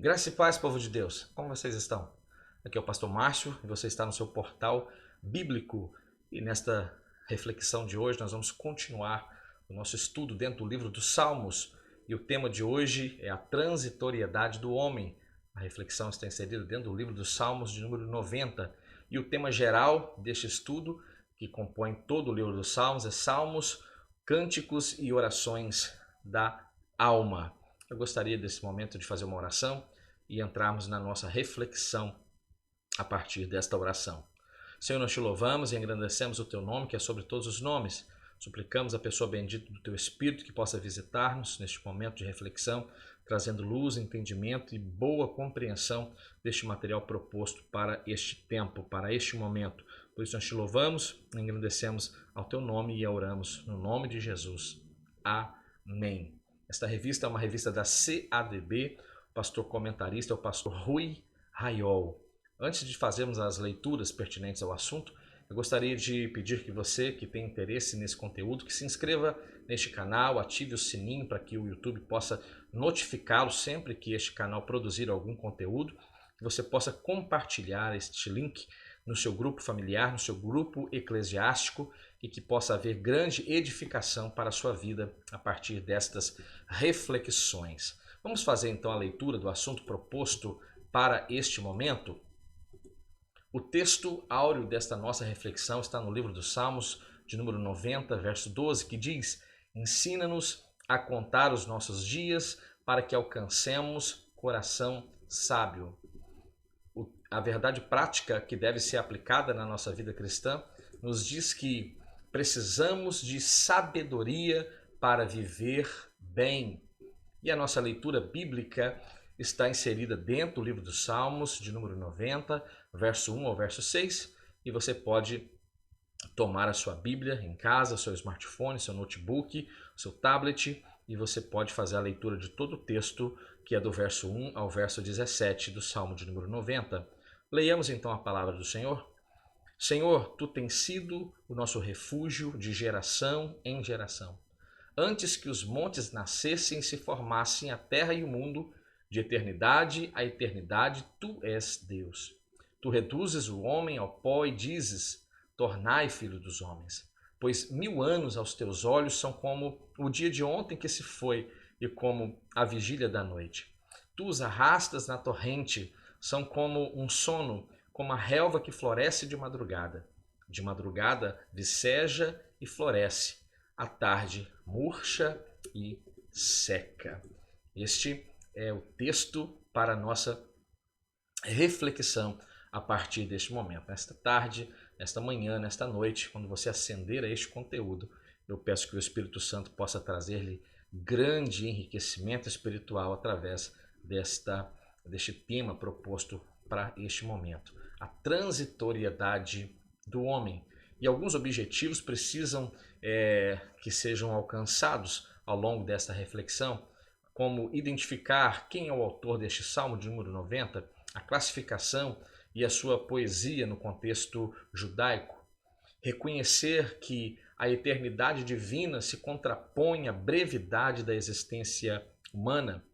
Graça e paz, povo de Deus. Como vocês estão? Aqui é o pastor Márcio e você está no seu portal bíblico. E nesta reflexão de hoje nós vamos continuar o nosso estudo dentro do livro dos Salmos. E o tema de hoje é a transitoriedade do homem. A reflexão está inserida dentro do livro dos Salmos de número 90. E o tema geral deste estudo, que compõe todo o livro dos Salmos, é Salmos, Cânticos e Orações da Alma. Eu gostaria desse momento de fazer uma oração e entrarmos na nossa reflexão a partir desta oração. Senhor, nós te louvamos e engrandecemos o teu nome, que é sobre todos os nomes. Suplicamos a pessoa bendita do teu Espírito que possa visitar-nos neste momento de reflexão, trazendo luz, entendimento e boa compreensão deste material proposto para este tempo, para este momento. Por isso nós te louvamos, engrandecemos ao teu nome e oramos no nome de Jesus. Amém. Esta revista é uma revista da CADB, o pastor comentarista é o pastor Rui Raiol. Antes de fazermos as leituras pertinentes ao assunto, eu gostaria de pedir que você que tem interesse nesse conteúdo, que se inscreva neste canal, ative o sininho para que o YouTube possa notificá-lo sempre que este canal produzir algum conteúdo, que você possa compartilhar este link no seu grupo familiar, no seu grupo eclesiástico e que possa haver grande edificação para a sua vida a partir destas reflexões. Vamos fazer então a leitura do assunto proposto para este momento? O texto áureo desta nossa reflexão está no livro dos Salmos, de número 90, verso 12, que diz: Ensina-nos a contar os nossos dias para que alcancemos coração sábio. A verdade prática que deve ser aplicada na nossa vida cristã nos diz que precisamos de sabedoria para viver bem. E a nossa leitura bíblica está inserida dentro do livro dos Salmos, de número 90, verso 1 ao verso 6, e você pode tomar a sua Bíblia em casa, seu smartphone, seu notebook, seu tablet, e você pode fazer a leitura de todo o texto, que é do verso 1 ao verso 17 do Salmo de número 90. Leiamos então a palavra do Senhor. Senhor, tu tens sido o nosso refúgio de geração em geração. Antes que os montes nascessem e se formassem a terra e o mundo, de eternidade a eternidade, tu és Deus. Tu reduzes o homem ao pó e dizes: tornai filho dos homens. Pois 1000 anos aos teus olhos são como o dia de ontem que se foi e como a vigília da noite. Tu os arrastas na torrente, são como um sono, como a relva que floresce de madrugada. De madrugada viceja e floresce, à tarde murcha e seca. Este é o texto para a nossa reflexão a partir deste momento. Nesta tarde, nesta manhã, nesta noite, quando você acender a este conteúdo, eu peço que o Espírito Santo possa trazer-lhe grande enriquecimento espiritual através deste tema proposto para este momento. A transitoriedade do homem. E alguns objetivos precisam que sejam alcançados ao longo desta reflexão, como identificar quem é o autor deste Salmo de número 90, a classificação e a sua poesia no contexto judaico, reconhecer que a eternidade divina se contrapõe à brevidade da existência humana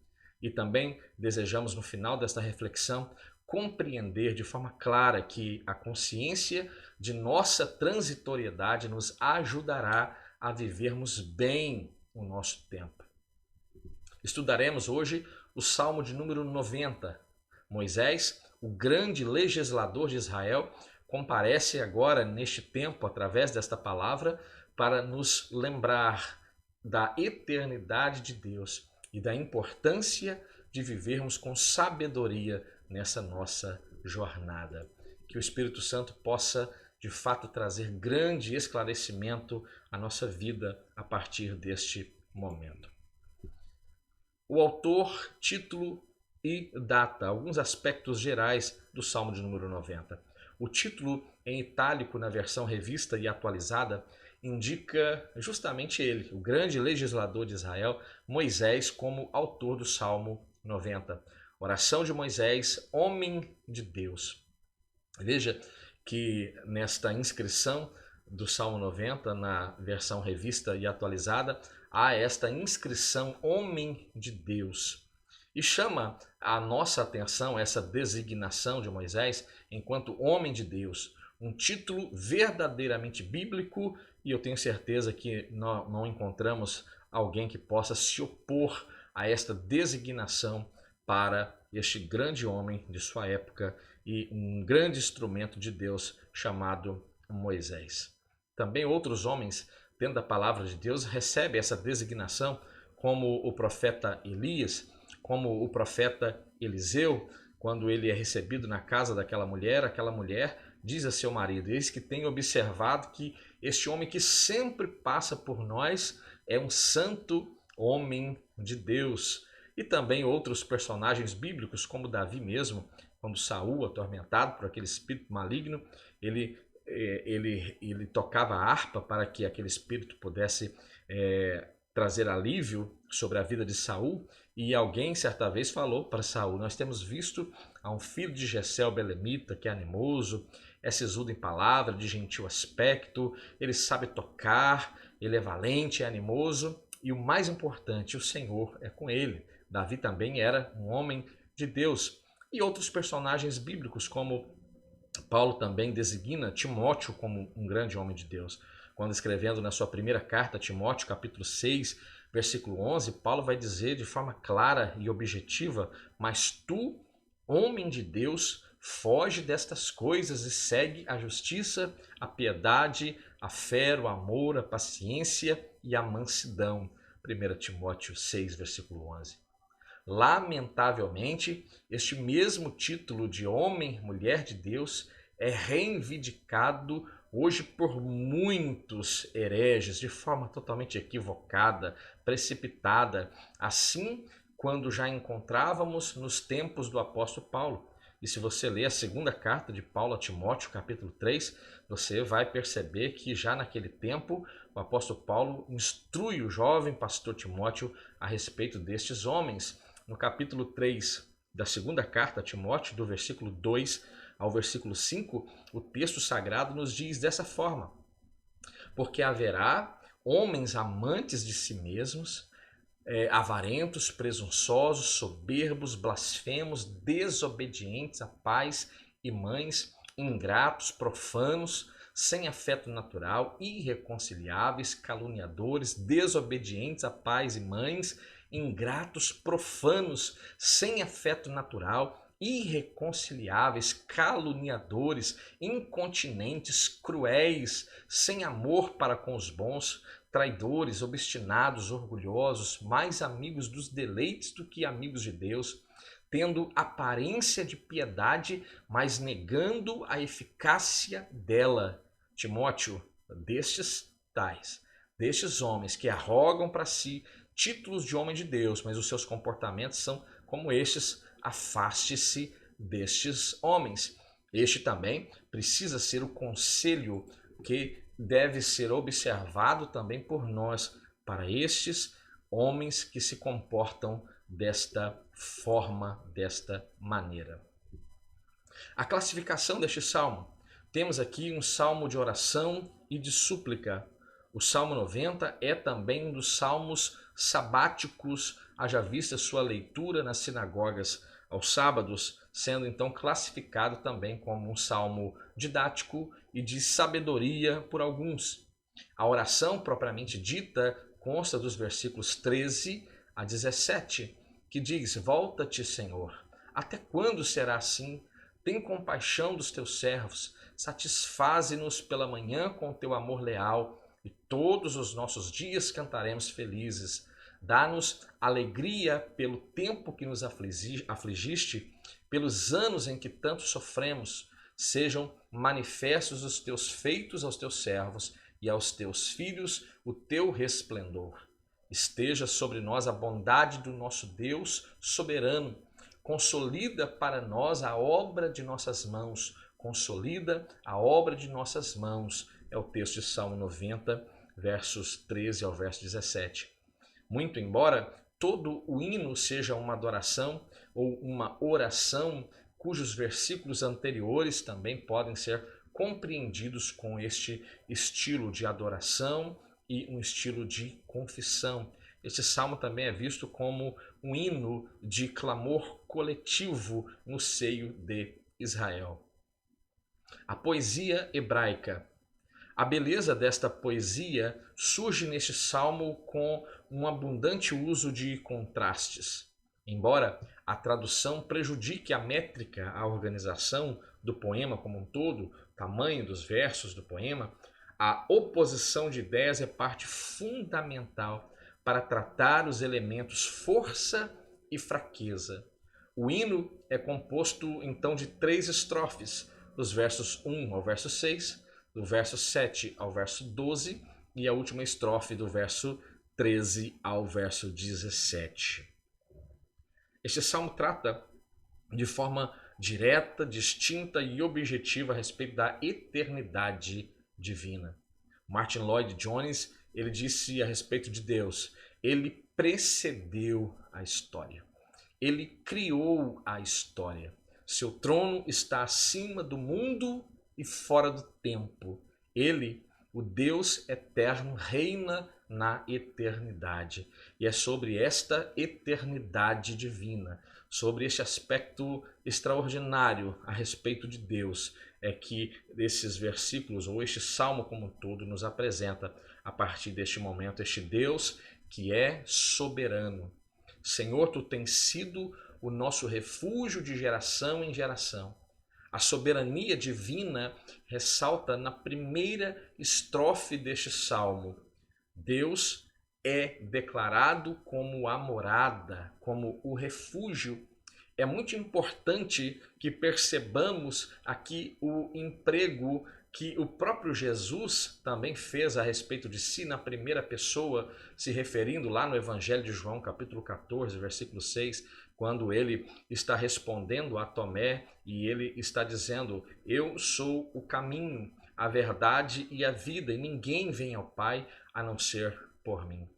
e também desejamos no final desta reflexão compreender de forma clara que a consciência de nossa transitoriedade nos ajudará a vivermos bem o nosso tempo. Estudaremos hoje o Salmo de número 90. Moisés, o grande legislador de Israel, comparece agora neste tempo, através desta palavra, para nos lembrar da eternidade de Deus e da importância de vivermos com sabedoria nessa nossa jornada. Que o Espírito Santo possa, de fato, trazer grande esclarecimento à nossa vida a partir deste momento. O autor, título e data, alguns aspectos gerais do Salmo de número 90. O título em itálico na versão revista e atualizada indica justamente ele, o grande legislador de Israel, Moisés, como autor do Salmo 90. Oração de Moisés, homem de Deus. Veja que nesta inscrição do Salmo 90, na versão revista e atualizada, há esta inscrição homem de Deus. E chama a nossa atenção essa designação de Moisés enquanto homem de Deus, um título verdadeiramente bíblico, e eu tenho certeza que não encontramos alguém que possa se opor a esta designação para este grande homem de sua época e um grande instrumento de Deus chamado Moisés. Também outros homens, dentro da palavra de Deus, recebem essa designação, como o profeta Elias, como o profeta Eliseu, quando ele é recebido na casa daquela mulher, aquela mulher diz a seu marido: eis que tenho observado que este homem que sempre passa por nós é um santo homem de Deus. E também outros personagens bíblicos, como Davi mesmo, quando Saul, atormentado por aquele espírito maligno, ele tocava a harpa para que aquele espírito pudesse trazer alívio sobre a vida de Saul. E alguém certa vez falou para Saul: nós temos visto a um filho de Jessé o belemita, que é animoso, é sisudo em palavra, de gentil aspecto, ele sabe tocar, ele é valente, é animoso, e o mais importante, o Senhor é com ele. Davi também era um homem de Deus. E outros personagens bíblicos, como Paulo também designa Timóteo como um grande homem de Deus. Quando escrevendo na sua primeira carta a Timóteo, capítulo 6, versículo 11, Paulo vai dizer de forma clara e objetiva: mas tu, homem de Deus, foge destas coisas e segue a justiça, a piedade, a fé, o amor, a paciência e a mansidão. 1 Timóteo 6, versículo 11. Lamentavelmente, este mesmo título de homem, mulher de Deus é reivindicado hoje por muitos hereges de forma totalmente equivocada, precipitada, assim quando já encontrávamos nos tempos do apóstolo Paulo. E se você ler a segunda carta de Paulo a Timóteo, capítulo 3, você vai perceber que já naquele tempo o apóstolo Paulo instrui o jovem pastor Timóteo a respeito destes homens. No capítulo 3 da segunda carta a Timóteo, do versículo 2 ao versículo 5, o texto sagrado nos diz dessa forma: porque haverá homens amantes de si mesmos, avarentos, presunçosos, soberbos, blasfemos, desobedientes a pais e mães, ingratos, profanos, sem afeto natural, irreconciliáveis, caluniadores, desobedientes a pais e mães, ingratos, profanos, sem afeto natural, irreconciliáveis, caluniadores, incontinentes, cruéis, sem amor para com os bons, traidores, obstinados, orgulhosos, mais amigos dos deleites do que amigos de Deus, tendo aparência de piedade, mas negando a eficácia dela. Timóteo, destes homens que arrogam para si títulos de homem de Deus, mas os seus comportamentos são como estes, afaste-se destes homens. Este também precisa ser o conselho que deve ser observado também por nós, para estes homens que se comportam desta forma, desta maneira. A classificação deste salmo: temos aqui um salmo de oração e de súplica. O Salmo 90 é também um dos salmos sabáticos, haja vista sua leitura nas sinagogas aos sábados, sendo então classificado também como um salmo didático e de sabedoria por alguns. A oração propriamente dita consta dos versículos 13 a 17, que diz: volta-te, Senhor, até quando será assim? Tem compaixão dos teus servos, satisfaze-nos pela manhã com o teu amor leal, e todos os nossos dias cantaremos felizes. Dá-nos alegria pelo tempo que nos afligiste, pelos anos em que tanto sofremos. Sejam manifestos os teus feitos aos teus servos e aos teus filhos o teu resplendor. Esteja sobre nós a bondade do nosso Deus soberano. Consolida para nós a obra de nossas mãos. Consolida a obra de nossas mãos. É o texto de Salmo 90, versos 13 ao verso 17. Muito embora todo o hino seja uma adoração ou uma oração, cujos versículos anteriores também podem ser compreendidos com este estilo de adoração e um estilo de confissão. Este salmo também é visto como um hino de clamor coletivo no seio de Israel. A poesia hebraica. A beleza desta poesia surge neste salmo com um abundante uso de contrastes. Embora a tradução prejudique a métrica, a organização do poema como um todo, tamanho dos versos do poema, a oposição de ideias é parte fundamental para tratar os elementos força e fraqueza. O hino é composto então de 3 estrofes, dos versos 1 ao verso 6, do verso 7 ao verso 12 e a última estrofe do verso 13 ao verso 17. Este salmo trata de forma direta, distinta e objetiva a respeito da eternidade divina. Martin Lloyd Jones, ele disse a respeito de Deus: ele precedeu a história. Ele criou a história. Seu trono está acima do mundo e fora do tempo. Ele, o Deus eterno, reina na eternidade. E é sobre esta eternidade divina, sobre este aspecto extraordinário a respeito de Deus, é que esses versículos, ou este salmo como um todo, nos apresenta, a partir deste momento, este Deus que é soberano. Senhor, tu tens sido o nosso refúgio de geração em geração. A soberania divina ressalta na primeira estrofe deste salmo. Deus é declarado como a morada, como o refúgio. É muito importante que percebamos aqui o emprego que o próprio Jesus também fez a respeito de si na primeira pessoa, se referindo lá no Evangelho de João, capítulo 14, versículo 6, quando ele está respondendo a Tomé e ele está dizendo: eu sou o caminho, a verdade e a vida, e ninguém vem ao Pai a não ser por mim.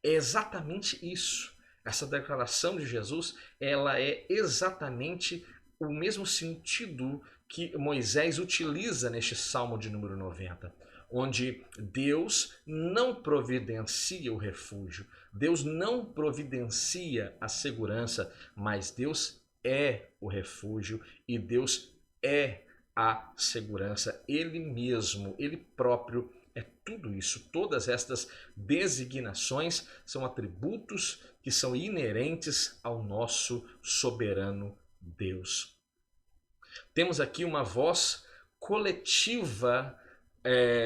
É exatamente isso. Essa declaração de Jesus, ela é exatamente o mesmo sentido que Moisés utiliza neste Salmo de número 90, onde Deus não providencia o refúgio, Deus não providencia a segurança, mas Deus é o refúgio e Deus é a segurança. Ele mesmo, Ele próprio é tudo isso. Todas estas designações são atributos que são inerentes ao nosso soberano Deus. Temos aqui uma voz coletiva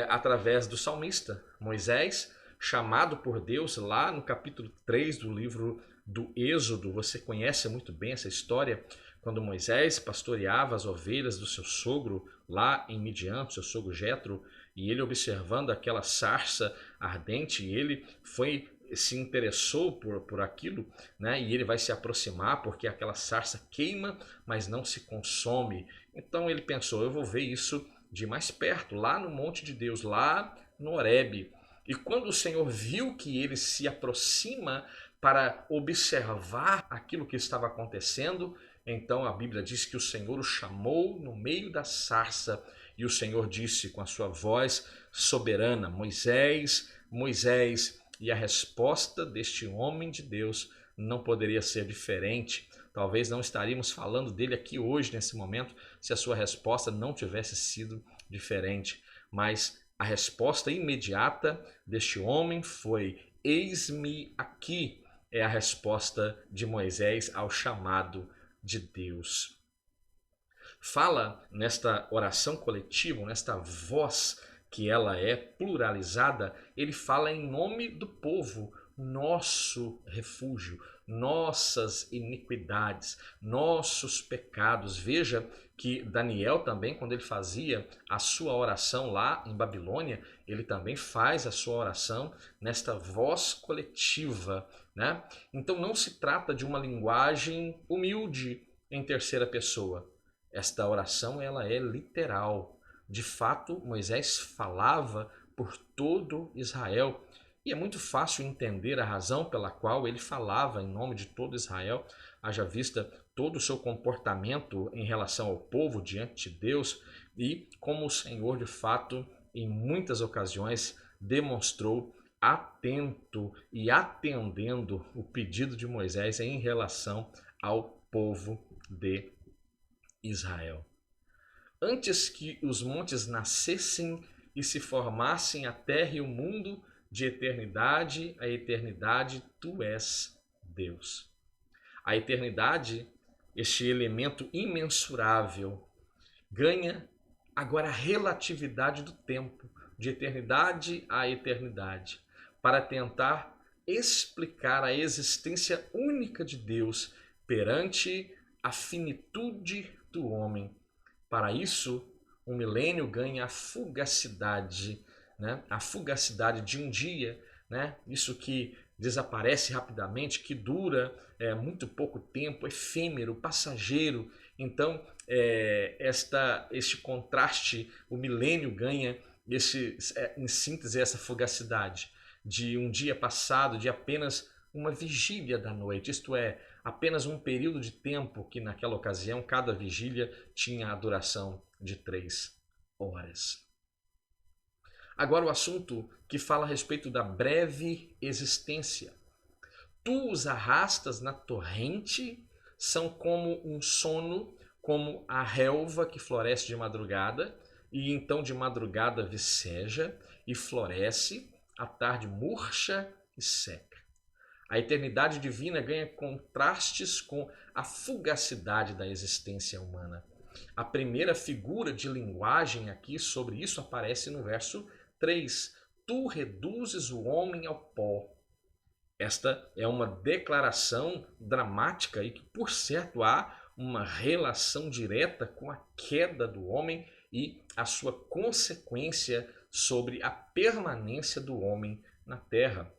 através do salmista Moisés, chamado por Deus lá no capítulo 3 do livro do Êxodo. Você conhece muito bem essa história, quando Moisés pastoreava as ovelhas do seu sogro lá em Midian, seu sogro Jetro, e ele observando aquela sarça ardente, ele se interessou por aquilo, né? E ele vai se aproximar porque aquela sarça queima, mas não se consome. Então ele pensou: eu vou ver isso de mais perto, lá no monte de Deus, lá no Horebe. E quando o Senhor viu que ele se aproxima para observar aquilo que estava acontecendo, então a Bíblia diz que o Senhor o chamou no meio da sarça e o Senhor disse com a sua voz soberana: Moisés, Moisés. E a resposta deste homem de Deus não poderia ser diferente. Talvez não estaríamos falando dele aqui hoje, nesse momento, se a sua resposta não tivesse sido diferente. Mas a resposta imediata deste homem foi: eis-me aqui. É a resposta de Moisés ao chamado de Deus. Fala nesta oração coletiva, nesta voz que ela é pluralizada, ele fala em nome do povo, nosso refúgio, nossas iniquidades, nossos pecados. Veja que Daniel também, quando ele fazia a sua oração lá em Babilônia, ele também faz a sua oração nesta voz coletiva, né? Então não se trata de uma linguagem humilde em terceira pessoa. Esta oração ela é literal. De fato, Moisés falava por todo Israel. E é muito fácil entender a razão pela qual ele falava em nome de todo Israel, haja vista todo o seu comportamento em relação ao povo diante de Deus e como o Senhor, de fato, em muitas ocasiões demonstrou atento e atendendo o pedido de Moisés em relação ao povo de Israel. Antes que os montes nascessem e se formassem a terra e o mundo, de eternidade a eternidade, tu és Deus. A eternidade, este elemento imensurável, ganha agora a relatividade do tempo, de eternidade a eternidade, para tentar explicar a existência única de Deus perante a finitude do homem. Para isso, o milênio ganha a fugacidade, né? A fugacidade de um dia, né? Isso que desaparece rapidamente, que dura muito pouco tempo, efêmero, passageiro. Então, este contraste, o milênio ganha em síntese essa fugacidade de um dia passado, de apenas uma vigília da noite, isto é, apenas um período de tempo que naquela ocasião cada vigília tinha a duração de 3 horas. Agora o assunto que fala a respeito da breve existência. Tu os arrastas na torrente, são como um sono, como a relva que floresce de madrugada, e então de madrugada viceja e floresce, à tarde murcha e seca. A eternidade divina ganha contrastes com a fugacidade da existência humana. A primeira figura de linguagem aqui sobre isso aparece no verso 3. Tu reduzes o homem ao pó. Esta é uma declaração dramática e que, por certo, há uma relação direta com a queda do homem e a sua consequência sobre a permanência do homem na terra.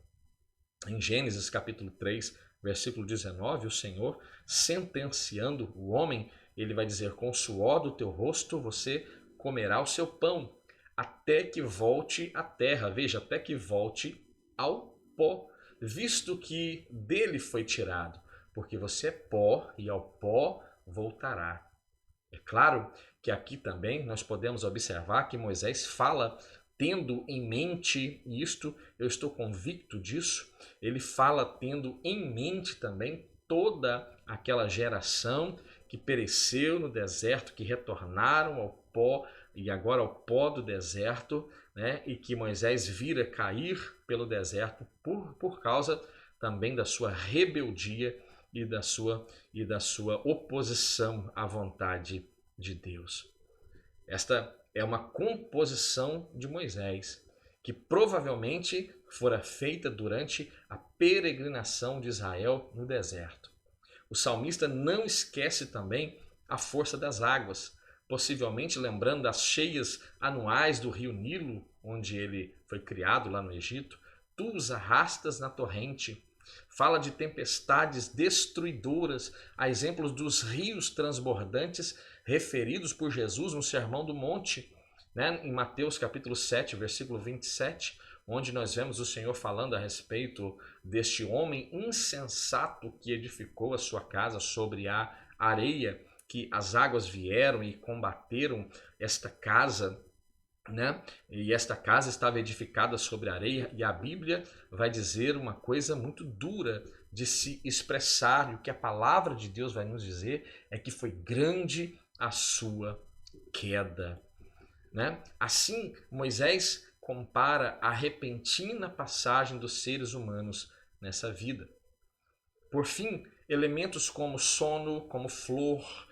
Em Gênesis capítulo 3, versículo 19, o Senhor, sentenciando o homem, ele vai dizer: com o suor do teu rosto você comerá o seu pão, até que volte à terra. Veja, até que volte ao pó, visto que dele foi tirado, porque você é pó e ao pó voltará. É claro que aqui também nós podemos observar que Moisés fala tendo em mente isto, eu estou convicto disso, ele fala tendo em mente também toda aquela geração que pereceu no deserto, que retornaram ao pó e agora ao pó do deserto, né? E que Moisés vira cair pelo deserto por causa também da sua rebeldia e da sua oposição à vontade de Deus. Esta é uma composição de Moisés, que provavelmente fora feita durante a peregrinação de Israel no deserto. O salmista não esquece também a força das águas, possivelmente lembrando das cheias anuais do rio Nilo, onde ele foi criado lá no Egito. Tu os arrastas na torrente. Fala de tempestades destruidoras, a exemplos dos rios transbordantes referidos por Jesus no Sermão do Monte, né? Em Mateus capítulo 7, versículo 27, onde nós vemos o Senhor falando a respeito deste homem insensato que edificou a sua casa sobre a areia, que as águas vieram e combateram esta casa, né? E esta casa estava edificada sobre areia, e a Bíblia vai dizer uma coisa muito dura de se expressar, e o que a palavra de Deus vai nos dizer é que foi grande a sua queda, né? Assim, Moisés compara a repentina passagem dos seres humanos nessa vida. Por fim, elementos como sono, como flor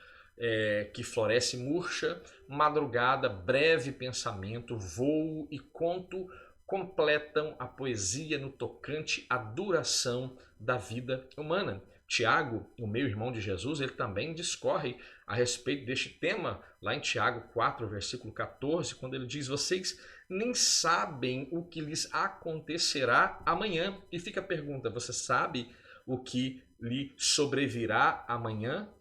que floresce murcha, madrugada, breve pensamento, voo e conto completam a poesia no tocante à duração da vida humana. Tiago, o meio irmão de Jesus, ele também discorre a respeito deste tema, lá em Tiago 4, versículo 14, quando ele diz: vocês nem sabem o que lhes acontecerá amanhã. E fica a pergunta: você sabe o que lhe sobrevirá amanhã?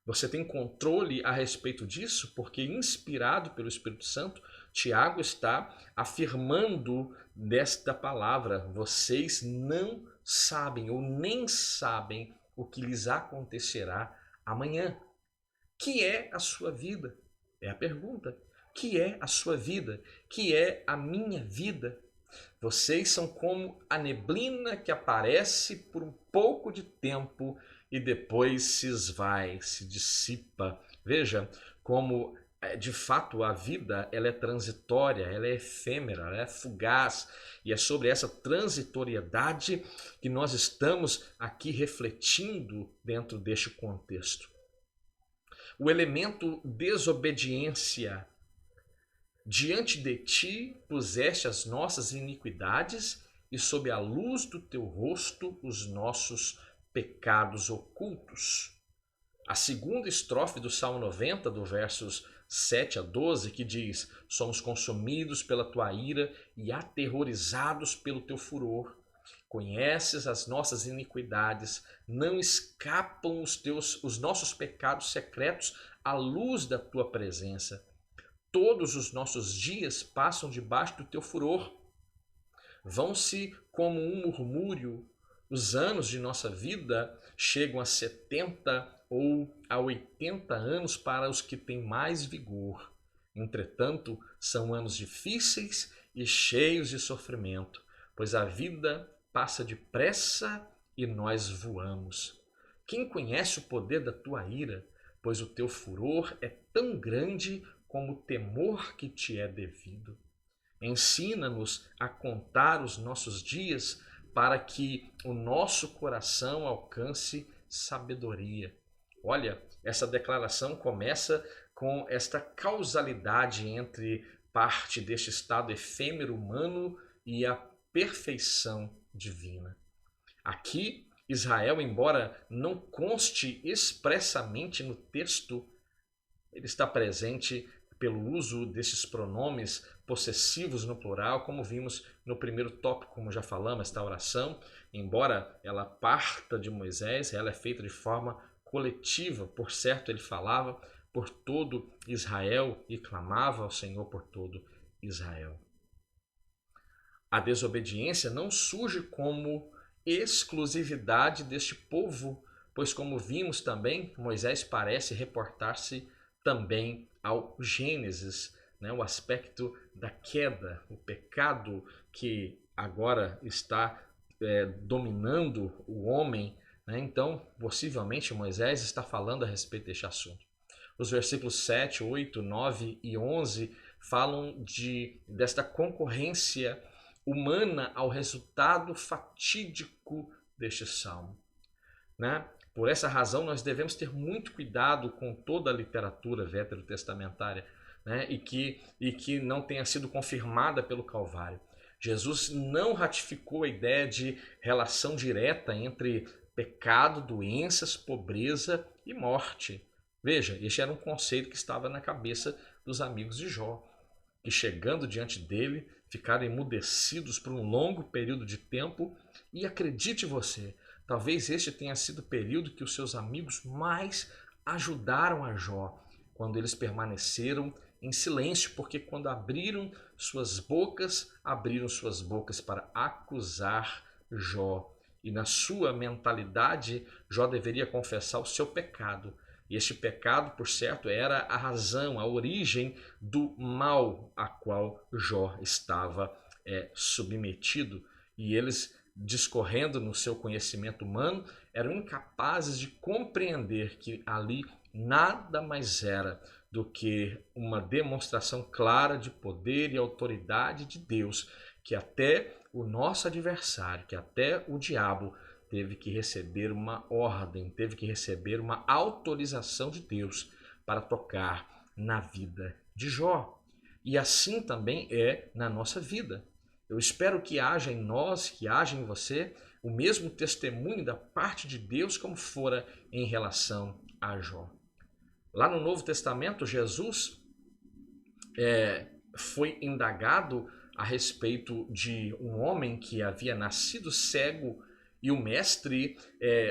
Você tem controle a respeito disso? Porque, inspirado pelo Espírito Santo, Tiago está afirmando desta palavra: vocês não sabem ou nem sabem o que lhes acontecerá amanhã. Que é a sua vida? É a pergunta. Que é a sua vida? Que é a minha vida? Vocês são como a neblina que aparece por um pouco de tempo e depois se esvai, se dissipa. Veja como de fato a vida ela é transitória, ela é efêmera, ela é fugaz. E é sobre essa transitoriedade que nós estamos aqui refletindo dentro deste contexto. O elemento desobediência. Diante de ti puseste as nossas iniquidades e sob a luz do teu rosto os nossos pecados ocultos. A segunda estrofe do Salmo 90, do versos 7 a 12, que diz: somos consumidos pela tua ira e aterrorizados pelo teu furor. Conheces as nossas iniquidades, não escapam os nossos pecados secretos à luz da tua presença. Todos os nossos dias passam debaixo do teu furor. Vão-se como um murmúrio. Os anos de nossa vida chegam a 70 ou a 80 anos para os que têm mais vigor. Entretanto, são anos difíceis e cheios de sofrimento, pois a vida passa depressa e nós voamos. Quem conhece o poder da tua ira? Pois o teu furor é tão grande como o temor que te é devido. Ensina-nos a contar os nossos dias para que o nosso coração alcance sabedoria. Olha, essa declaração começa com esta causalidade entre parte deste estado efêmero humano e a perfeição divina. Aqui, Israel, embora não conste expressamente no texto, ele está presente pelo uso desses pronomes possessivos no plural, como vimos no primeiro tópico, como já falamos, esta oração, embora ela parta de Moisés, ela é feita de forma coletiva, por certo ele falava por todo Israel e clamava ao Senhor por todo Israel. A desobediência não surge como exclusividade deste povo, pois como vimos também, Moisés parece reportar-se também ao Gênesis, né? O aspecto da queda, o pecado que agora está dominando o homem, né? Então, possivelmente Moisés está falando a respeito deste assunto. Os versículos 7, 8, 9 e 11 falam desta concorrência humana ao resultado fatídico deste salmo, né? Por essa razão, nós devemos ter muito cuidado com toda a literatura veterotestamentária, né? e que não tenha sido confirmada pelo Calvário. Jesus não ratificou a ideia de relação direta entre pecado, doenças, pobreza e morte. Veja, este era um conceito que estava na cabeça dos amigos de Jó, que chegando diante dele, ficaram emudecidos por um longo período de tempo, e acredite você, talvez este tenha sido o período que os seus amigos mais ajudaram a Jó, quando eles permaneceram em silêncio, porque quando abriram suas bocas para acusar Jó. E na sua mentalidade, Jó deveria confessar o seu pecado. E este pecado, por certo, era a razão, a origem do mal a qual Jó estava submetido. E eles, discorrendo no seu conhecimento humano, eram incapazes de compreender que ali nada mais era do que uma demonstração clara de poder e autoridade de Deus, que até o nosso adversário, que até o diabo, teve que receber uma ordem, teve que receber uma autorização de Deus para tocar na vida de Jó. E assim também é na nossa vida. Eu espero que haja em nós, que haja em você, o mesmo testemunho da parte de Deus como fora em relação a Jó. Lá no Novo Testamento, Jesus foi indagado a respeito de um homem que havia nascido cego, e o mestre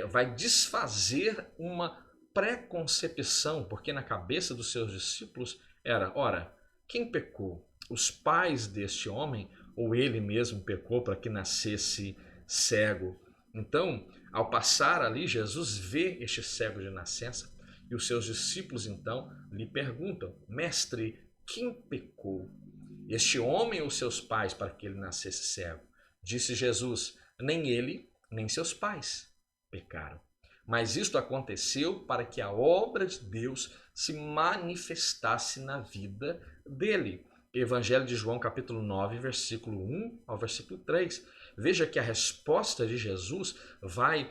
vai desfazer uma preconcepção, porque na cabeça dos seus discípulos era, ora, quem pecou? Os pais deste homem ou ele mesmo pecou para que nascesse cego? Então, ao passar ali, Jesus vê este cego de nascença e os seus discípulos então lhe perguntam, mestre, quem pecou? este homem ou seus pais para que ele nascesse cego? Disse Jesus: nem ele, nem seus pais pecaram. Mas isto aconteceu para que a obra de Deus se manifestasse na vida dele. Evangelho de João, capítulo 9, versículo 1 ao versículo 3. Veja que a resposta de Jesus vai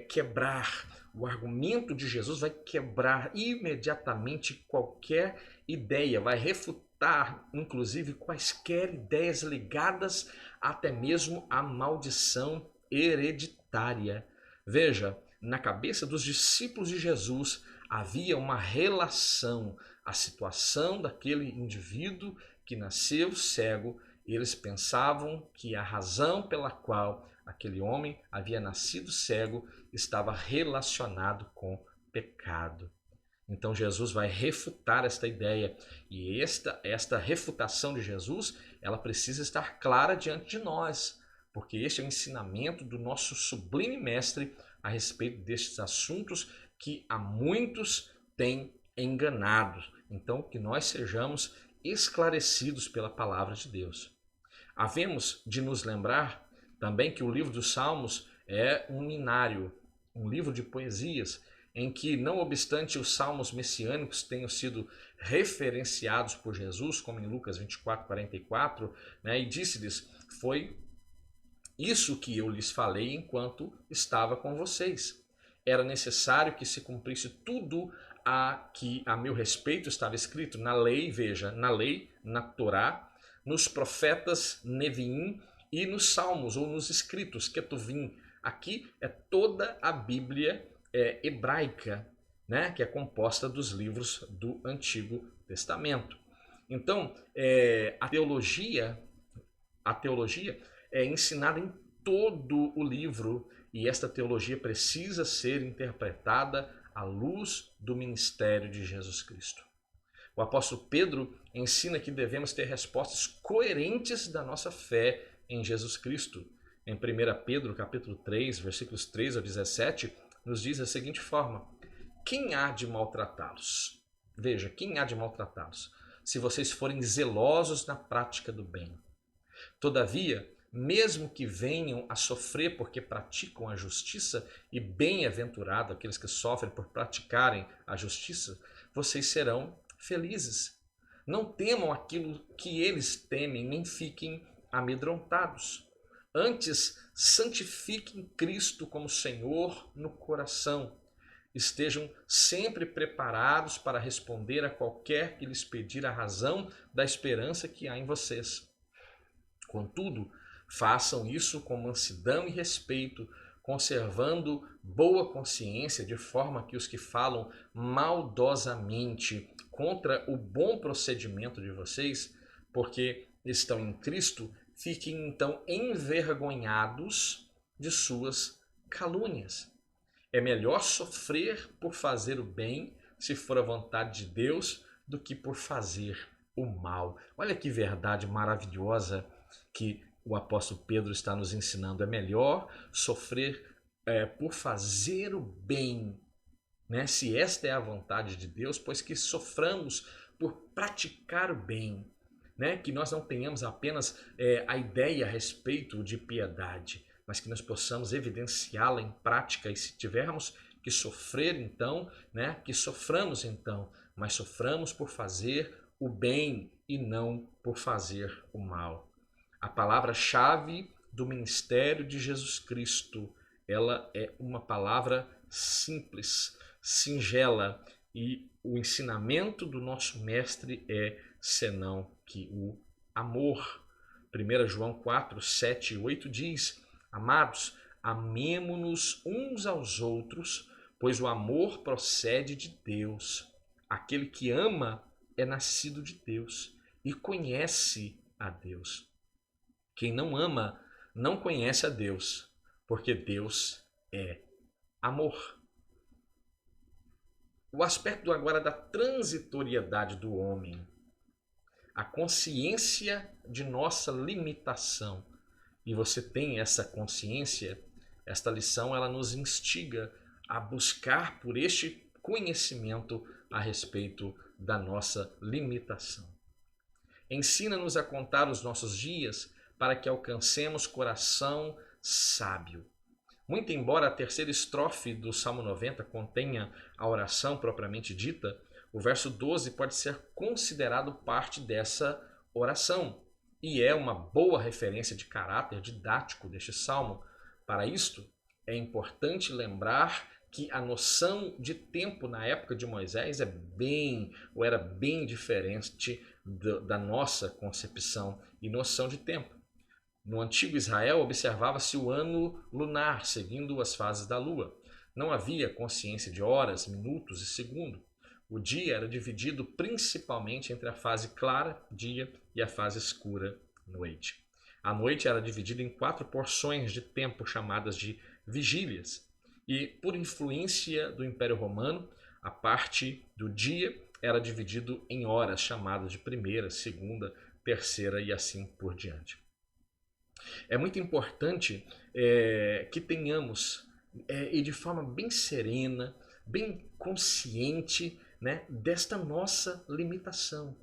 quebrar, o argumento de Jesus vai quebrar imediatamente qualquer ideia, vai refutar, inclusive, quaisquer ideias ligadas até mesmo à maldição hereditária. Veja, na cabeça dos discípulos de Jesus havia uma relação, a situação daquele indivíduo que nasceu cego. Eles pensavam que a razão pela qual aquele homem havia nascido cego estava relacionado com pecado. Então Jesus vai refutar esta ideia, e esta refutação de Jesus, ela precisa estar clara diante de nós, porque este é o ensinamento do nosso sublime mestre a respeito destes assuntos que a muitos têm enganado. Então, que nós sejamos esclarecidos pela palavra de Deus. Havemos de nos lembrar também que o livro dos Salmos é um hinário, um livro de poesias, em que, não obstante os salmos messiânicos tenham sido referenciados por Jesus, como em Lucas 24, 44, e disse-lhes: foi isso que eu lhes falei enquanto estava com vocês. Era necessário que se cumprisse tudo que a meu respeito estava escrito na lei, veja, na lei, na Torá, nos profetas Neviim e nos salmos, ou nos escritos, Ketuvim. Aqui é toda a Bíblia hebraica, que é composta dos livros do Antigo Testamento. Então, a teologia é ensinada em todo o livro, e esta teologia precisa ser interpretada à luz do ministério de Jesus Cristo. O apóstolo Pedro ensina que devemos ter respostas coerentes da nossa fé em Jesus Cristo. Em 1 Pedro, capítulo 3, versículos 3 a 17, nos diz da seguinte forma: quem há de maltratá-los? Veja, quem há de maltratá-los? Se vocês forem zelosos na prática do bem. Todavia, mesmo que venham a sofrer porque praticam a justiça, e bem-aventurado aqueles que sofrem por praticarem a justiça, vocês serão felizes. Não temam aquilo que eles temem, nem fiquem amedrontados. Antes, santifiquem Cristo como Senhor no coração. Estejam sempre preparados para responder a qualquer que lhes pedir a razão da esperança que há em vocês. Contudo, façam isso com mansidão e respeito, conservando boa consciência, de forma que os que falam maldosamente contra o bom procedimento de vocês, porque estão em Cristo, fiquem então envergonhados de suas calúnias. É melhor sofrer por fazer o bem, se for a vontade de Deus, do que por fazer o mal. Olha que verdade maravilhosa que o apóstolo Pedro está nos ensinando. É melhor sofrer por fazer o bem, se esta é a vontade de Deus, pois que soframos por praticar o bem, que nós não tenhamos apenas a ideia a respeito de piedade, mas que nós possamos evidenciá-la em prática. E se tivermos que sofrer, então, que soframos então, mas soframos por fazer o bem e não por fazer o mal. A palavra-chave do ministério de Jesus Cristo, ela é uma palavra simples, singela, e o ensinamento do nosso mestre é senão que o amor. 1 João 4, 7 e 8 diz: amados, amemo-nos uns aos outros, pois o amor procede de Deus. Aquele que ama é nascido de Deus e conhece a Deus. Quem não ama não conhece a Deus, porque Deus é amor. O aspecto agora da transitoriedade do homem, a consciência de nossa limitação. E você tem essa consciência, esta lição ela nos instiga a buscar por este conhecimento a respeito da nossa limitação. Ensina-nos a contar os nossos dias para que alcancemos coração sábio. Muito embora a terceira estrofe do Salmo 90 contenha a oração propriamente dita, o verso 12 pode ser considerado parte dessa oração e é uma boa referência de caráter didático deste salmo. Para isto, é importante lembrar que a noção de tempo na época de Moisés era bem diferente da nossa concepção e noção de tempo. No antigo Israel, observava-se o ano lunar, seguindo as fases da lua. Não havia consciência de horas, minutos e segundo. O dia era dividido principalmente entre a fase clara, dia, e a fase escura, noite. A noite era dividida em 4 porções de tempo chamadas de vigílias. E, por influência do Império Romano, a parte do dia era dividido em horas, chamadas de primeira, segunda, terceira e assim por diante. É muito importante que tenhamos, e de forma bem serena, bem consciente, né, desta nossa limitação.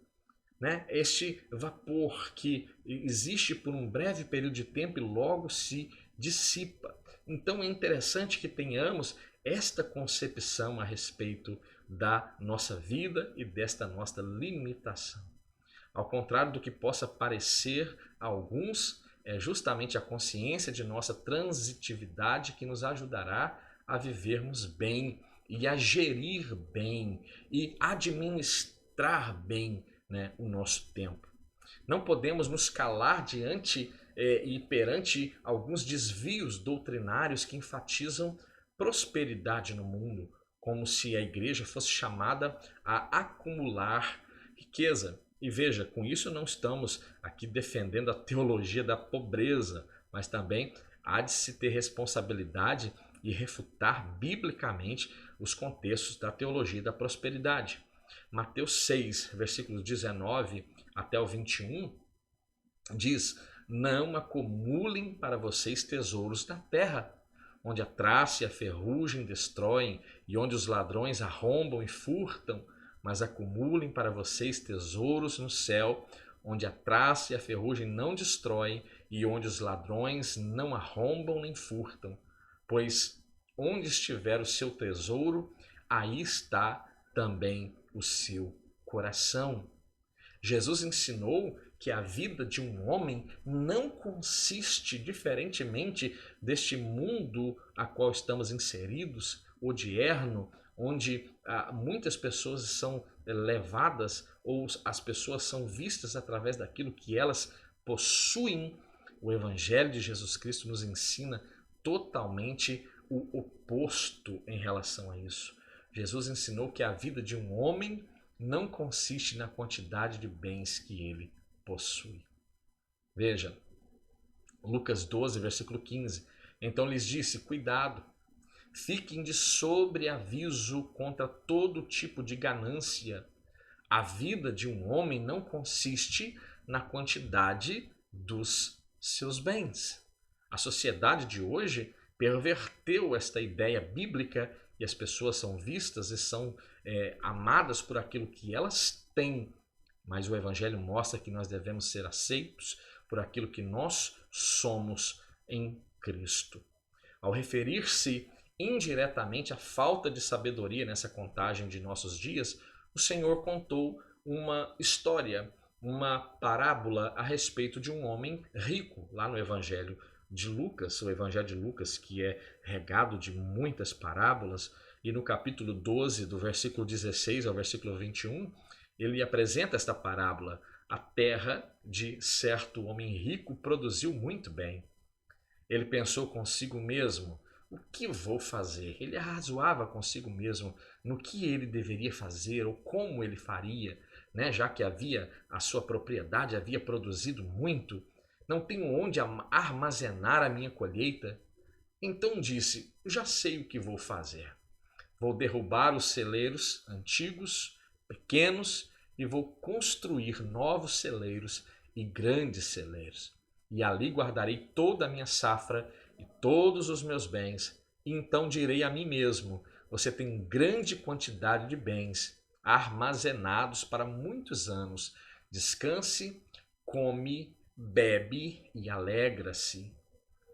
Né? Este vapor que existe por um breve período de tempo e logo se dissipa. Então é interessante que tenhamos esta concepção a respeito da nossa vida e desta nossa limitação. Ao contrário do que possa parecer a alguns, é justamente a consciência de nossa transitividade que nos ajudará a vivermos bem e a gerir bem e administrar bem, né, o nosso tempo. Não podemos nos calar diante e perante alguns desvios doutrinários que enfatizam prosperidade no mundo, como se a igreja fosse chamada a acumular riqueza. E veja, com isso não estamos aqui defendendo a teologia da pobreza, mas também há de se ter responsabilidade e refutar biblicamente os contextos da teologia da prosperidade. Mateus 6, versículos 19 até o 21, diz: não acumulem para vocês tesouros na terra, onde a traça e a ferrugem destroem e onde os ladrões arrombam e furtam, mas acumulem para vocês tesouros no céu, onde a traça e a ferrugem não destroem e onde os ladrões não arrombam nem furtam. Pois onde estiver o seu tesouro, aí está também o seu coração. Jesus ensinou que a vida de um homem não consiste, diferentemente deste mundo a qual estamos inseridos, odierno, onde muitas pessoas são levadas ou as pessoas são vistas através daquilo que elas possuem. O Evangelho de Jesus Cristo nos ensina totalmente o oposto em relação a isso. Jesus ensinou que a vida de um homem não consiste na quantidade de bens que ele possui. Veja, Lucas 12, versículo 15. Então lhes disse: cuidado, fiquem de sobreaviso contra todo tipo de ganância. A vida de um homem não consiste na quantidade dos seus bens. A sociedade de hoje perverteu esta ideia bíblica e as pessoas são vistas e são amadas por aquilo que elas têm. Mas o Evangelho mostra que nós devemos ser aceitos por aquilo que nós somos em Cristo. Ao referir-se indiretamente à falta de sabedoria nessa contagem de nossos dias, o Senhor contou uma história, uma parábola a respeito de um homem rico, lá no Evangelho de Lucas, o Evangelho de Lucas, que é regado de muitas parábolas, e no capítulo 12, do versículo 16 ao versículo 21, ele apresenta esta parábola. A terra de certo homem rico produziu muito bem. Ele pensou consigo mesmo: o que vou fazer? Ele arrazoava consigo mesmo no que ele deveria fazer ou como ele faria, né? Já que a sua propriedade havia produzido muito. Não tenho onde armazenar a minha colheita. Então disse: já sei o que vou fazer. Vou derrubar os celeiros antigos, pequenos, e vou construir novos celeiros e grandes celeiros. E ali guardarei toda a minha safra e todos os meus bens. E então direi a mim mesmo: você tem grande quantidade de bens armazenados para muitos anos. Descanse, come, bebe e alegra-se.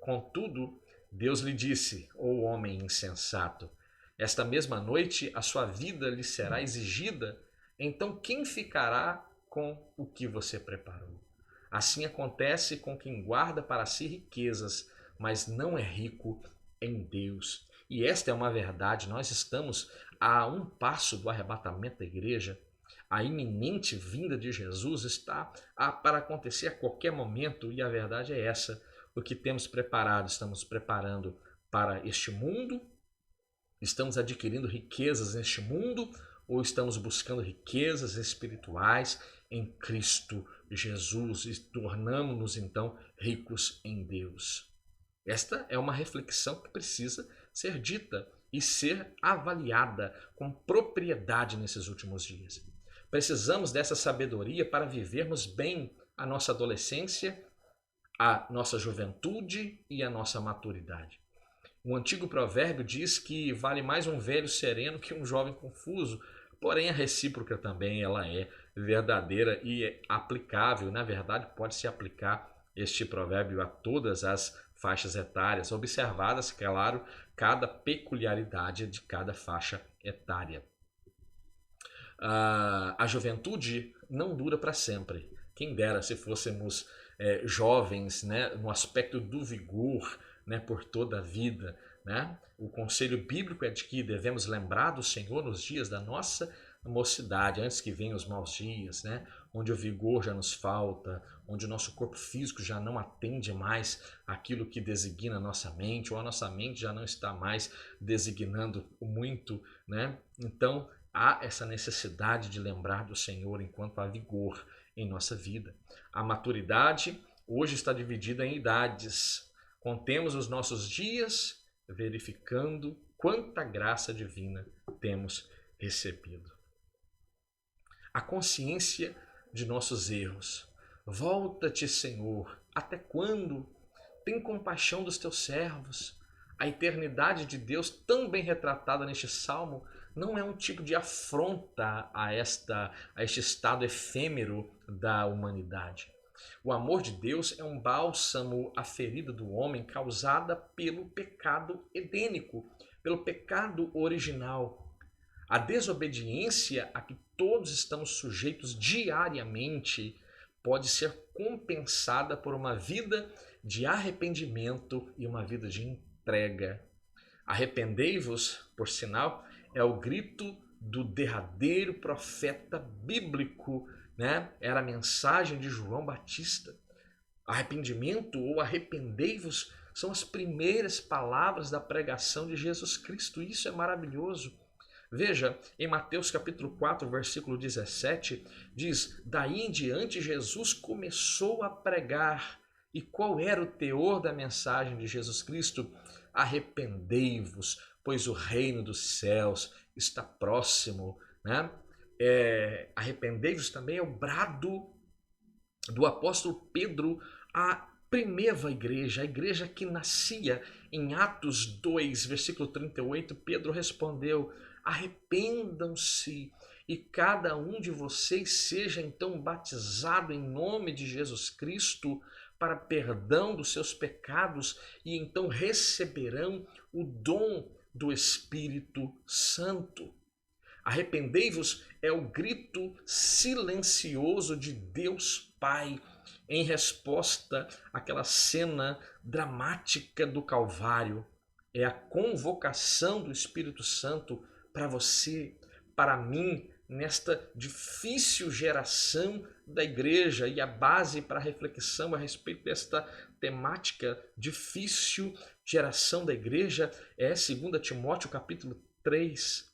Contudo, Deus lhe disse, ó homem insensato, esta mesma noite a sua vida lhe será exigida, então quem ficará com o que você preparou? Assim acontece com quem guarda para si riquezas, mas não é rico em Deus. E esta é uma verdade, nós estamos a um passo do arrebatamento da igreja. A iminente vinda de Jesus está para acontecer a qualquer momento, e a verdade é essa. O que temos preparado? Estamos preparando para este mundo? Estamos adquirindo riquezas neste mundo? Ou estamos buscando riquezas espirituais em Cristo Jesus e tornamos-nos então ricos em Deus? Esta é uma reflexão que precisa ser dita e ser avaliada com propriedade nesses últimos dias. Precisamos dessa sabedoria para vivermos bem a nossa adolescência, a nossa juventude e a nossa maturidade. Um antigo provérbio diz que vale mais um velho sereno que um jovem confuso, porém a recíproca também ela é verdadeira e é aplicável. Na verdade, pode-se aplicar este provérbio a todas as faixas etárias, observadas, claro, cada peculiaridade de cada faixa etária. A juventude não dura para sempre. Quem dera se fôssemos jovens, né, no aspecto do vigor, né, por toda a vida, né? O conselho bíblico é de que devemos lembrar do Senhor nos dias da nossa mocidade, antes que venham os maus dias, né? Onde o vigor já nos falta, onde o nosso corpo físico já não atende mais aquilo que designa a nossa mente, ou a nossa mente já não está mais designando muito, né? Então, há essa necessidade de lembrar do Senhor enquanto há vigor em nossa vida. A maturidade hoje está dividida em idades. Contemos os nossos dias verificando quanta graça divina temos recebido. A consciência de nossos erros. Volta-te, Senhor, até quando? Tem compaixão dos teus servos. A eternidade de Deus, tão bem retratada neste salmo, não é um tipo de afronta a este estado efêmero da humanidade. O amor de Deus é um bálsamo à ferida do homem causada pelo pecado edênico, pelo pecado original. A desobediência a que todos estamos sujeitos diariamente pode ser compensada por uma vida de arrependimento e uma vida de entrega. Arrependei-vos, por sinal, é o grito do derradeiro profeta bíblico, né? Era a mensagem de João Batista. Arrependimento ou arrependei-vos são as primeiras palavras da pregação de Jesus Cristo. Isso é maravilhoso. Veja, em Mateus capítulo 4, versículo 17, diz: daí em diante Jesus começou a pregar. E qual era o teor da mensagem de Jesus Cristo? Arrependei-vos, pois o reino dos céus está próximo, né? Arrependei-vos também é o brado do apóstolo Pedro à primeira igreja, a igreja que nascia. Em Atos 2, versículo 38, Pedro respondeu: arrependam-se e cada um de vocês seja então batizado em nome de Jesus Cristo para perdão dos seus pecados e então receberão o dom do Espírito Santo. Arrependei-vos é o grito silencioso de Deus Pai em resposta àquela cena dramática do Calvário. É a convocação do Espírito Santo para você, para mim, nesta difícil geração da igreja, e a base para a reflexão a respeito desta temática difícil geração da igreja é 2 Timóteo capítulo 3.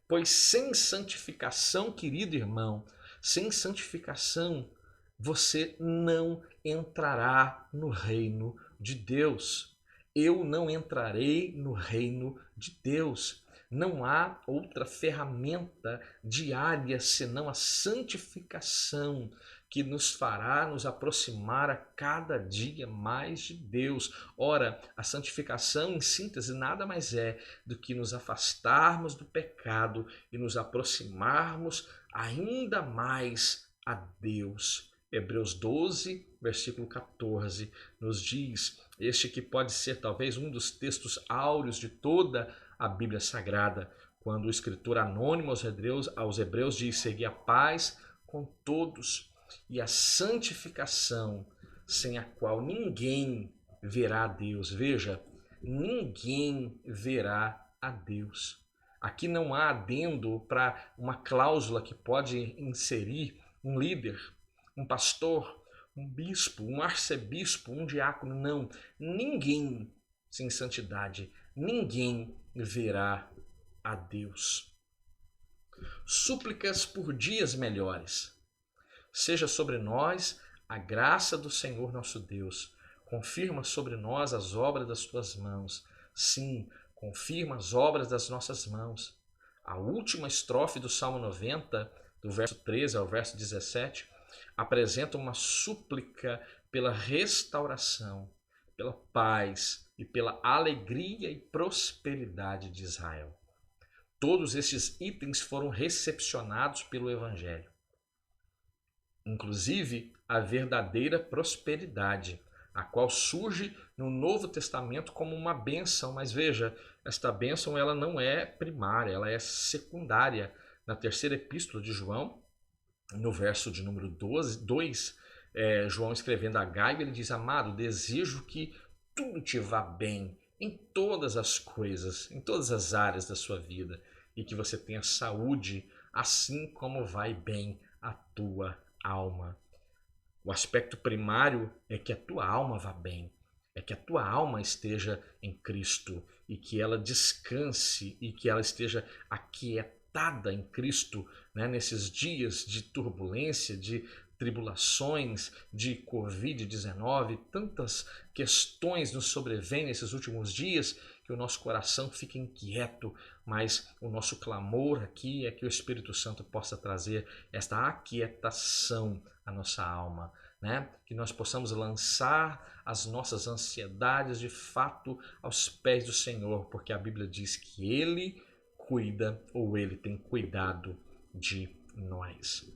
Pois sem santificação, querido irmão, sem santificação, você não entrará no reino de Deus. Eu não entrarei no reino de Deus. Não há outra ferramenta diária senão a santificação que nos fará nos aproximar a cada dia mais de Deus. Ora, a santificação, em síntese, nada mais é do que nos afastarmos do pecado e nos aproximarmos ainda mais a Deus. Hebreus 12, versículo 14, nos diz, este que pode ser talvez um dos textos áureos de toda a Bíblia Sagrada, quando o escritor anônimo aos Hebreus diz: segui a paz com todos e a santificação, sem a qual ninguém verá a Deus. Veja, ninguém verá a Deus. Aqui não há adendo para uma cláusula que pode inserir um líder, um pastor, um bispo, um arcebispo, um diácono. Não, ninguém sem santidade, ninguém verá a Deus. Súplicas por dias melhores. Seja sobre nós a graça do Senhor nosso Deus. Confirma sobre nós as obras das tuas mãos. Sim, confirma as obras das nossas mãos. A última estrofe do Salmo 90, do verso 13 ao verso 17, apresenta uma súplica pela restauração, pela paz e pela alegria e prosperidade de Israel. Todos estes itens foram recepcionados pelo Evangelho. Inclusive a verdadeira prosperidade, a qual surge no Novo Testamento como uma bênção. Mas veja, esta bênção ela não é primária, ela é secundária. Na terceira epístola de João, no verso de número 2, João escrevendo a Gaio, ele diz: amado, desejo que tudo te vá bem em todas as coisas, em todas as áreas da sua vida, e que você tenha saúde, assim como vai bem a tua alma. O aspecto primário é que a tua alma vá bem, é que a tua alma esteja em Cristo e que ela descanse e que ela esteja aquietada em Cristo, né, nesses dias de turbulência, de tribulações, de Covid-19, tantas questões nos sobrevêm nesses últimos dias que o nosso coração fica inquieto, mas o nosso clamor aqui é que o Espírito Santo possa trazer esta aquietação à nossa alma, né? Que nós possamos lançar as nossas ansiedades de fato aos pés do Senhor, porque a Bíblia diz que Ele cuida, ou Ele tem cuidado de nós.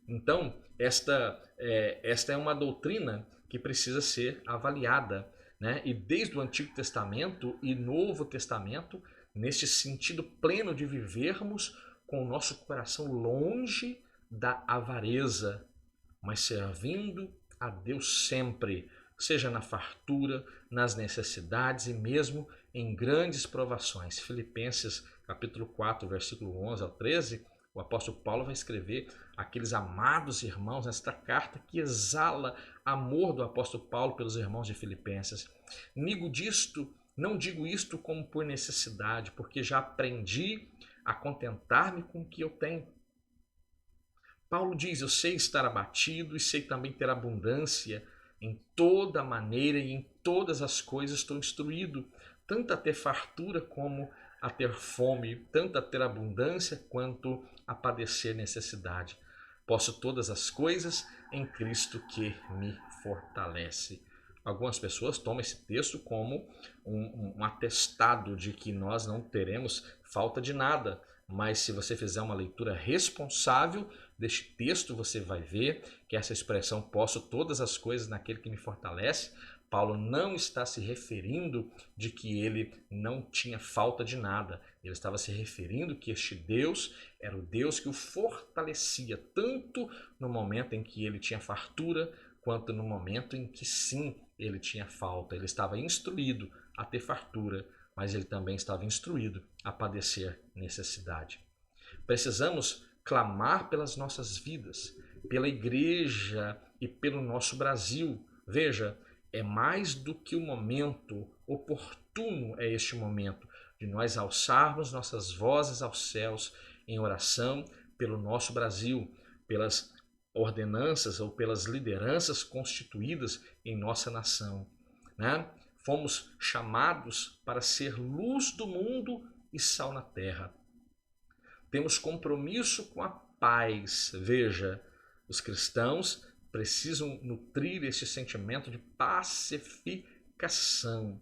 Então, esta é uma doutrina que precisa ser avaliada, né? E desde o Antigo Testamento e Novo Testamento, neste sentido pleno de vivermos com o nosso coração longe da avareza, mas servindo a Deus sempre, seja na fartura, nas necessidades e mesmo em grandes provações. Filipenses capítulo 4, versículo 11 ao 13, o apóstolo Paulo vai escrever aqueles amados irmãos nesta carta que exala amor do apóstolo Paulo pelos irmãos de Filipenses. Não digo isto como por necessidade, porque já aprendi a contentar-me com o que eu tenho. Paulo diz: eu sei estar abatido e sei também ter abundância. Em toda maneira e em todas as coisas estou instruído, tanto a ter fartura como a ter fome, tanto a ter abundância quanto a padecer necessidade. Posso todas as coisas em Cristo que me fortalece. Algumas pessoas tomam esse texto como um atestado de que nós não teremos falta de nada. Mas se você fizer uma leitura responsável deste texto, você vai ver que essa expressão posso todas as coisas naquele que me fortalece, Paulo não está se referindo de que ele não tinha falta de nada. Ele estava se referindo que este Deus era o Deus que o fortalecia, tanto no momento em que ele tinha fartura, quanto no momento em que sim, ele tinha falta. Ele estava instruído a ter fartura, mas ele também estava instruído a padecer necessidade. Precisamos clamar pelas nossas vidas, pela igreja e pelo nosso Brasil. Veja, é mais do que o momento oportuno, é este momento de nós alçarmos nossas vozes aos céus em oração pelo nosso Brasil, pelas ordenanças ou pelas lideranças constituídas em nossa nação, né? Fomos chamados para ser luz do mundo e sal na terra. Temos compromisso com a paz. Veja, os cristãos precisam nutrir esse sentimento de pacificação.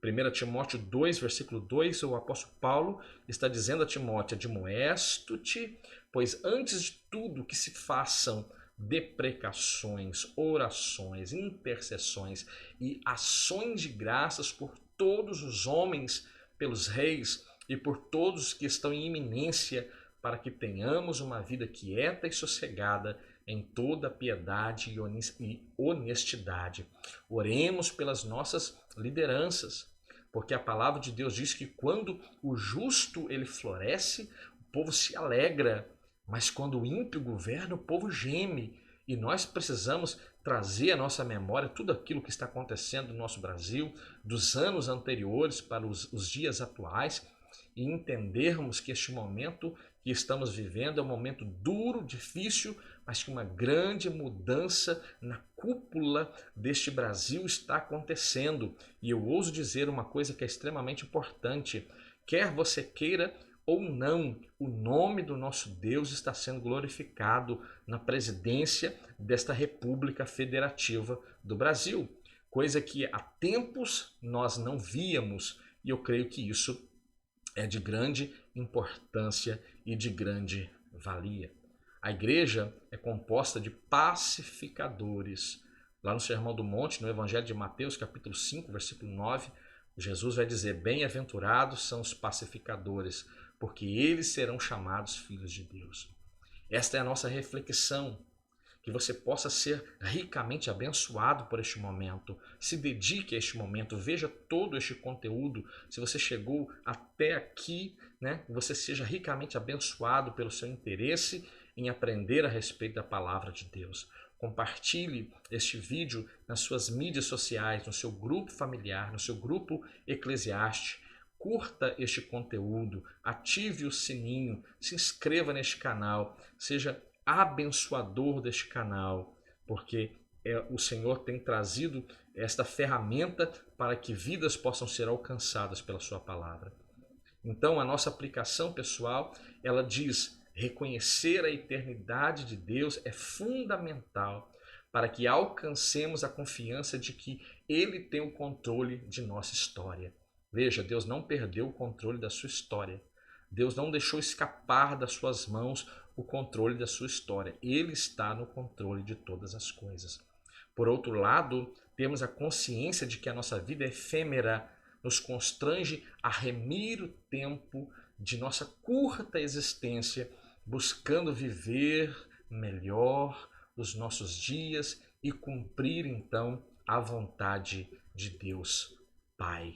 1 Timóteo 2, versículo 2, o apóstolo Paulo está dizendo a Timóteo: admoesto-te, pois antes de tudo que se façam, deprecações, orações, intercessões e ações de graças por todos os homens, pelos reis e por todos que estão em iminência, para que tenhamos uma vida quieta e sossegada em toda piedade e honestidade. Oremos pelas nossas lideranças, porque a palavra de Deus diz que quando o justo ele floresce, o povo se alegra, mas quando o ímpio governa, o povo geme. E nós precisamos trazer à nossa memória tudo aquilo que está acontecendo no nosso Brasil, dos anos anteriores para os dias atuais, e entendermos que este momento que estamos vivendo é um momento duro, difícil, mas que uma grande mudança na cúpula deste Brasil está acontecendo. E eu ouso dizer uma coisa que é extremamente importante: quer você queira ou não, o nome do nosso Deus está sendo glorificado na presidência desta República Federativa do Brasil, coisa que há tempos nós não víamos, e eu creio que isso é de grande importância e de grande valia. A igreja é composta de pacificadores. Lá no Sermão do Monte, no Evangelho de Mateus, capítulo 5, versículo 9, Jesus vai dizer: bem-aventurados são os pacificadores, porque eles serão chamados filhos de Deus. Esta é a nossa reflexão, que você possa ser ricamente abençoado por este momento. Se dedique a este momento, veja todo este conteúdo. Se você chegou até aqui, você seja ricamente abençoado pelo seu interesse em aprender a respeito da palavra de Deus. Compartilhe este vídeo nas suas mídias sociais, no seu grupo familiar, no seu grupo eclesiástico. Curta este conteúdo, ative o sininho, se inscreva neste canal, seja abençoador deste canal, porque o Senhor tem trazido esta ferramenta para que vidas possam ser alcançadas pela sua palavra. Então, a nossa aplicação pessoal, ela diz: reconhecer a eternidade de Deus é fundamental para que alcancemos a confiança de que Ele tem o controle de nossa história. Veja, Deus não perdeu o controle da sua história. Deus não deixou escapar das suas mãos o controle da sua história. Ele está no controle de todas as coisas. Por outro lado, temos a consciência de que a nossa vida é efêmera, nos constrange a remir o tempo de nossa curta existência, buscando viver melhor os nossos dias e cumprir então a vontade de Deus Pai.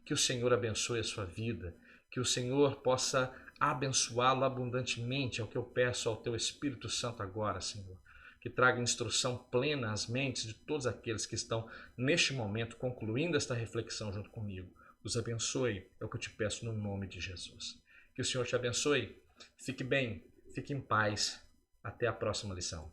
Que o Senhor abençoe a sua vida, que o Senhor possa abençoá-lo abundantemente, é o que eu peço ao Teu Espírito Santo agora, Senhor. Que traga instrução plena às mentes de todos aqueles que estão neste momento concluindo esta reflexão junto comigo. Os abençoe, é o que eu te peço no nome de Jesus. Que o Senhor te abençoe, fique bem, fique em paz. Até a próxima lição.